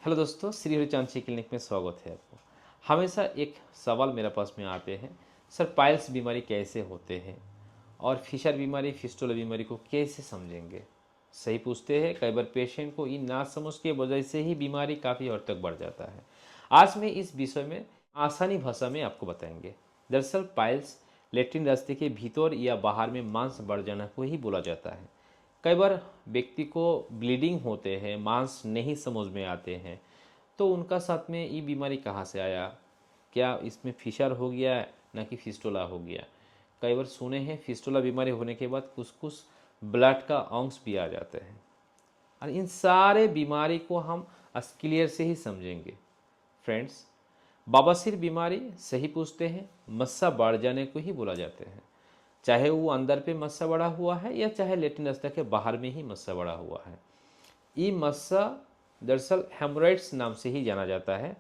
Hello दोस्तों, Shri हरिचांशी clinic में स्वागत है आपको। हमेशा एक सवाल मेरे पास में आते हैं, सर पाइल्स बीमारी कैसे होते हैं और फिशर बीमारी फिस्टुला बीमारी को कैसे समझेंगे। सही पूछते हैं। कई बार पेशेंट को इन ना समझ के वजह से ही बीमारी काफ़ी हद तक बढ़ जाता है। आज मैं इस विषय में आसानी भाषा में आपको बताएंगे। दरअसल पाइल्स लेट्रिन रास्ते के भीतर या बाहर में मांस बढ़ जाना को ही बोला जाता है। कई बार व्यक्ति को ब्लीडिंग होते हैं, मांस नहीं समझ में आते हैं, तो उनका साथ में ये बीमारी कहाँ से आया, क्या इसमें फिशर हो गया ना कि फिस्टुला हो गया। कई बार सुने हैं फिस्टुला बीमारी होने के बाद कुछ कुछ ब्लड का अंश भी आ जाते हैं। और इन सारे बीमारी को हम क्लियर से ही समझेंगे। फ्रेंड्स, बवासीर बीमारी सही पूछते हैं, मस्सा बढ़ जाने को ही बोला जाते हैं। चाहे वो अंदर पे मस्सा बढ़ा हुआ है या चाहे लेट्रिन रास्ता के बाहर में ही मस्सा बढ़ा हुआ है। ये मस्सा दरअसल हेमोरॉइड्स नाम से ही जाना जाता है।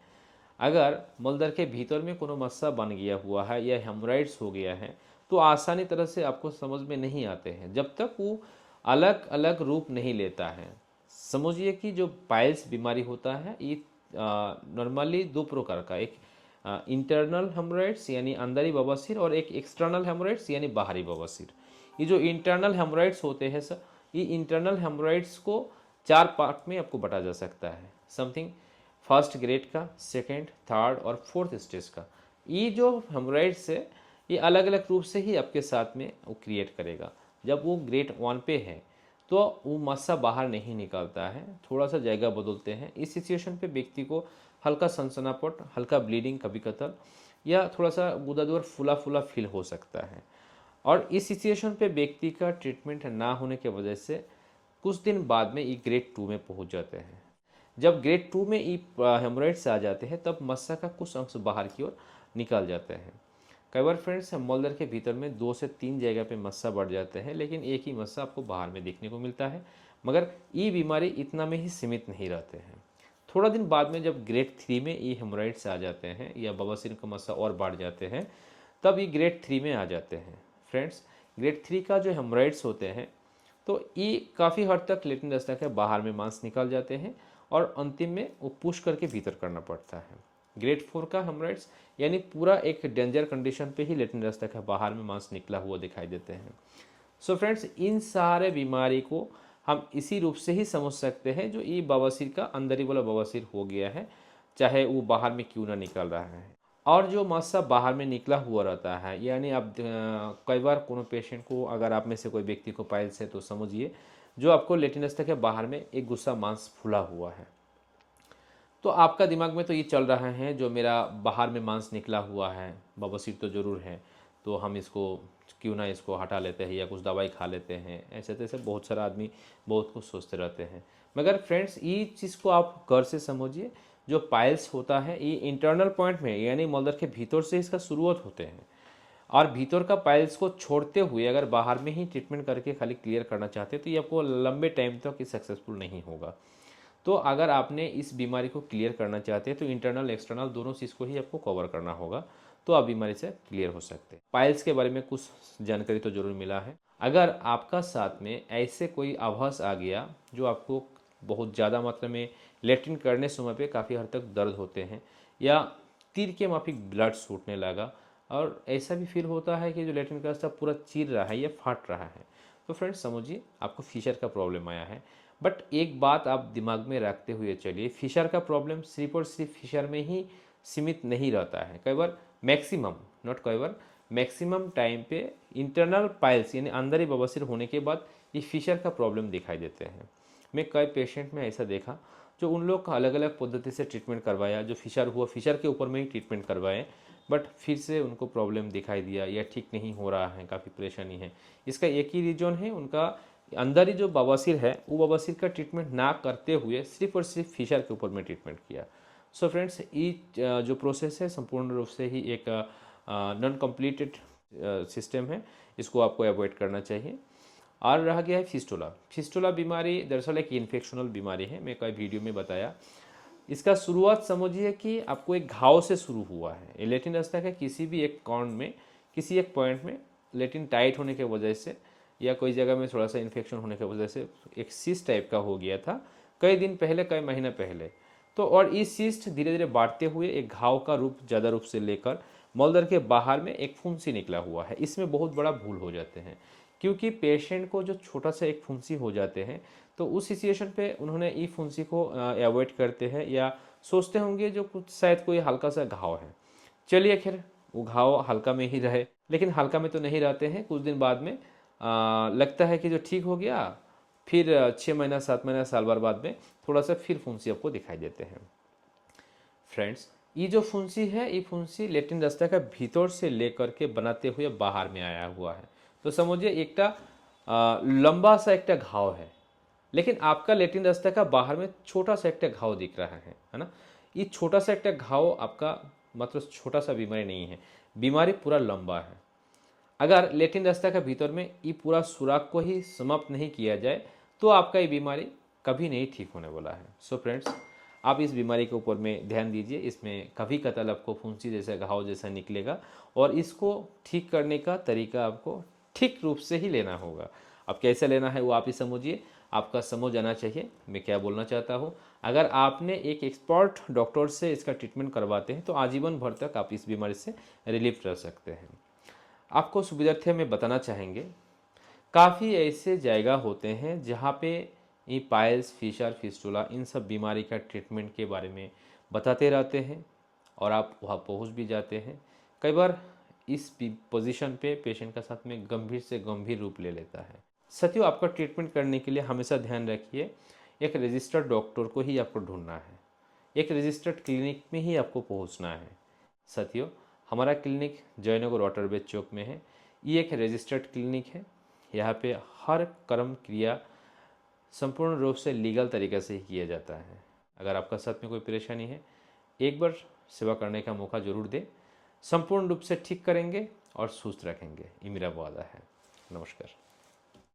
अगर मलदर के भीतर में कोनो मस्सा बन गया हुआ है या हेमोरॉइड्स हो गया है तो आसानी तरह से आपको समझ में नहीं आते हैं जब तक वो अलग अलग रूप नहीं लेता है। समझिए कि जो पाइल्स बीमारी होता है ये नॉर्मली दो प्रकार का, एक इंटरनल हेमोरॉइड्स यानी अंदरी बवासीर और एक एक्सटर्नल हेमोरॉइड्स यानी बाहरी बवासीर। ये जो इंटरनल हेमोरॉइड्स होते हैं सर, ये इंटरनल हेमोरॉइड्स को चार पार्ट में आपको बांटा जा सकता है। समथिंग फर्स्ट ग्रेड का, सेकेंड, थर्ड और फोर्थ स्टेज का। ये जो हेमोरॉइड्स है ये अलग अलग रूप से ही आपके साथ में वो क्रिएट करेगा। जब वो ग्रेड 1 पे है तो वो मस्सा बाहर नहीं निकलता है, थोड़ा सा जगह बदलते हैं। इस सिचुएशन पे व्यक्ति को हल्का सनसनापट, हल्का ब्लीडिंग, कभी कतल या थोड़ा सा गुदादुआर फूला फूला फील हो सकता है। और इस सिचुएशन पे व्यक्ति का ट्रीटमेंट ना होने की वजह से कुछ दिन बाद में ये ग्रेड 2 में पहुंच जाते हैं। जब ग्रेड 2 में ये हेमोरॉइड्स आ जाते हैं तब मस्सा का कुछ अंश बाहर की ओर निकल जाते हैं। कई बार फ्रेंड्स मलदर के भीतर में 2 से 3 जगह पे मस्सा बढ़ जाते हैं, लेकिन एक ही मस्सा आपको बाहर में देखने को मिलता है। मगर ये बीमारी इतना में ही सीमित नहीं रहते हैं। थोड़ा दिन बाद में जब ग्रेड 3 में ये हेमोरॉइड्स आ जाते हैं या बवासीर का मस्सा और बढ़ जाते हैं तब ये ग्रेड 3 में आ जाते हैं। फ्रेंड्स, ग्रेड 3 का जो हेमोरॉइड्स होते हैं तो ये काफ़ी हद तक लेट्रिन रास्ता के बाहर में मांस निकल जाते हैं और अंतिम में वो पुश करके भीतर करना पड़ता है। ग्रेड 4 का हेमोरॉइड्स यानी पूरा एक डेंजर कंडीशन पे ही लेट्रिन रास्ता के बाहर में मांस निकला हुआ दिखाई देते हैं। सो फ्रेंड्स, इन सारे बीमारी को हम इसी रूप से ही समझ सकते हैं जो ये बवासीर का अंदरी वाला बवासीर हो गया है, चाहे वो बाहर में क्यों ना निकल रहा है। और जो मस्सा बाहर में निकला हुआ रहता है, यानी अब कई बार कोनो पेशेंट को, अगर आप में से कोई व्यक्ति को पाइल्स है तो समझिए जो आपको लेट्रिन रास्ता के बाहर में एक गुस्सा मांस फूला हुआ है, तो आपका दिमाग में तो ये चल रहा है जो मेरा बाहर में मांस निकला हुआ है, बवासीर तो ज़रूर है, तो हम इसको क्यों ना इसको हटा लेते हैं या कुछ दवाई खा लेते हैं। ऐसे तैसे बहुत सारा आदमी बहुत कुछ सोचते रहते हैं। मगर फ्रेंड्स, ये चीज़ को आप गौर से समझिए। जो पाइल्स होता है ये इंटरनल पॉइंट में यानी मलदर के भीतर से इसका शुरुआत होते हैं और भीतर का पाइल्स को छोड़ते हुए अगर बाहर में ही ट्रीटमेंट करके खाली क्लियर करना चाहते हैं तो ये आपको लंबे टाइम तक सक्सेसफुल नहीं होगा। तो अगर आपने इस बीमारी को क्लियर करना चाहते हैं तो इंटरनल एक्सटर्नल दोनों चीज़ को ही आपको कवर करना होगा, तो आप बीमारी से क्लियर हो सकते हैं। पाइल्स के बारे में कुछ जानकारी तो जरूर मिला है। अगर आपका साथ में ऐसे कोई आभास आ गया जो आपको बहुत ज़्यादा मात्रा में लेट्रिन करने समय पे काफ़ी हद तक दर्द होते हैं या तीर के माफिक ब्लड छूटने लगा और ऐसा भी फील होता है कि जो लेट्रिन का रास्ता पूरा चीर रहा है या फट रहा है, तो फ्रेंड्स समझिए आपको फिशर का प्रॉब्लम आया है। बट एक बात आप दिमाग में रखते हुए चलिए, फिशर का प्रॉब्लम सिर्फ और सिर्फ फिशर में ही सीमित नहीं रहता है। कई बार मैक्सिमम, नॉट कई बार, मैक्सिमम टाइम पे इंटरनल पाइल्स यानी अंदर ही बवासीर होने के बाद ये फिशर का प्रॉब्लम दिखाई देते हैं। मैं कई पेशेंट में ऐसा देखा जो उन लोग का अलग अलग पद्धति से ट्रीटमेंट करवाया, जो फिशर हुआ फिशर के ऊपर में ही ट्रीटमेंट करवाए, बट फिर से उनको प्रॉब्लम दिखाई दिया या ठीक नहीं हो रहा है, काफ़ी परेशानी है। इसका एक ही रीजन है, उनका अंदर ही जो बवासीर है वो बवासीर का ट्रीटमेंट ना करते हुए सिर्फ और सिर्फ फिशर के ऊपर में ट्रीटमेंट किया। सो फ्रेंड्स, ये जो प्रोसेस है संपूर्ण रूप से ही एक नॉन कम्प्लीटेड सिस्टम है, इसको आपको अवॉइड करना चाहिए। और रह गया है फिस्टुला। फिस्टुला बीमारी दरअसल एक इन्फेक्शनल बीमारी है, मैं कई वीडियो में बताया। इसका शुरुआत समझिए कि आपको एक घाव से शुरू हुआ है। लेट्रिन रास्ता के किसी भी एक कॉर्न में, किसी एक पॉइंट में लेट्रिन टाइट होने के वजह से या कोई जगह में थोड़ा सा इन्फेक्शन होने की वजह से एक सिस्ट टाइप का हो गया था कई दिन पहले, कई महीने पहले। तो और ये सिस्ट धीरे धीरे बढ़ते हुए एक घाव का रूप ज़्यादा रूप से लेकर मलद्वार के बाहर में एक फुंसी निकला हुआ है। इसमें बहुत बड़ा भूल हो जाते हैं, क्योंकि पेशेंट को जो छोटा सा एक फुंसी हो जाते हैं तो उस सिचुएशन पे उन्होंने ई फुंसी को अवॉइड करते हैं या सोचते होंगे जो कुछ शायद कोई हल्का सा घाव है। चलिए खैर, वो घाव हल्का में ही रहे, लेकिन हल्का में तो नहीं रहते हैं। कुछ दिन बाद में लगता है कि जो ठीक हो गया, फिर 6 महीना 7 महीना साल भर बाद में थोड़ा सा फिर फुंसी आपको दिखाई देते हैं। फ्रेंड्स, ये जो फुंसी है, ये फुंसी लेट्रिन रास्ता का भीतर से लेकर के बनाते हुए बाहर में आया हुआ है। तो समझिए एक लंबा सा एक घाव है, लेकिन आपका लेट्रिन रास्ता का बाहर में छोटा सा एक घाव दिख रहा है ना। ये छोटा सा एक घाव आपका मतलब छोटा सा बीमारी नहीं है, बीमारी पूरा लंबा है। अगर लेट्रिन रास्ता का भीतर में ये पूरा सुराख को ही समाप्त नहीं किया जाए तो आपका ये बीमारी कभी नहीं ठीक होने वाला है। सो फ्रेंड्स, आप इस बीमारी के ऊपर में ध्यान दीजिए। इसमें कभी कतल आपको फुंसी जैसा घाव जैसा निकलेगा, और इसको ठीक करने का तरीका आपको ठीक रूप से ही लेना होगा। अब कैसे लेना है वो आप ही समझिए, आपका समझ आना चाहिए मैं क्या बोलना चाहता हूँ। अगर आपने एक एक्सपर्ट डॉक्टर से इसका ट्रीटमेंट करवाते हैं तो आजीवन भर तक आप इस बीमारी से रिलीफ रह सकते हैं। आपको सुविधार्थी में बताना चाहेंगे, काफ़ी ऐसे जगह होते हैं जहाँ पे ये पाइल्स, फिशर, फिस्टुला, इन सब बीमारी का ट्रीटमेंट के बारे में बताते रहते हैं और आप वहाँ पहुँच भी जाते हैं। कई बार इस पोजीशन पे पेशेंट का साथ में गंभीर से गंभीर रूप ले लेता है। साथियों, आपका ट्रीटमेंट करने के लिए हमेशा ध्यान रखिए, एक रजिस्टर्ड डॉक्टर को ही आपको ढूंढना है, एक रजिस्टर्ड क्लिनिक में ही आपको पहुँचना है। साथियों, हमारा क्लिनिक जयनगर वाटरवेज चौक में है। ये एक रजिस्टर्ड क्लिनिक है। यहाँ पे हर कर्म क्रिया संपूर्ण रूप से लीगल तरीके से ही किया जाता है। अगर आपका साथ में कोई परेशानी है, एक बार सेवा करने का मौका जरूर दें। संपूर्ण रूप से ठीक करेंगे और सुस्त रखेंगे, ये मेरा वादा है। नमस्कार।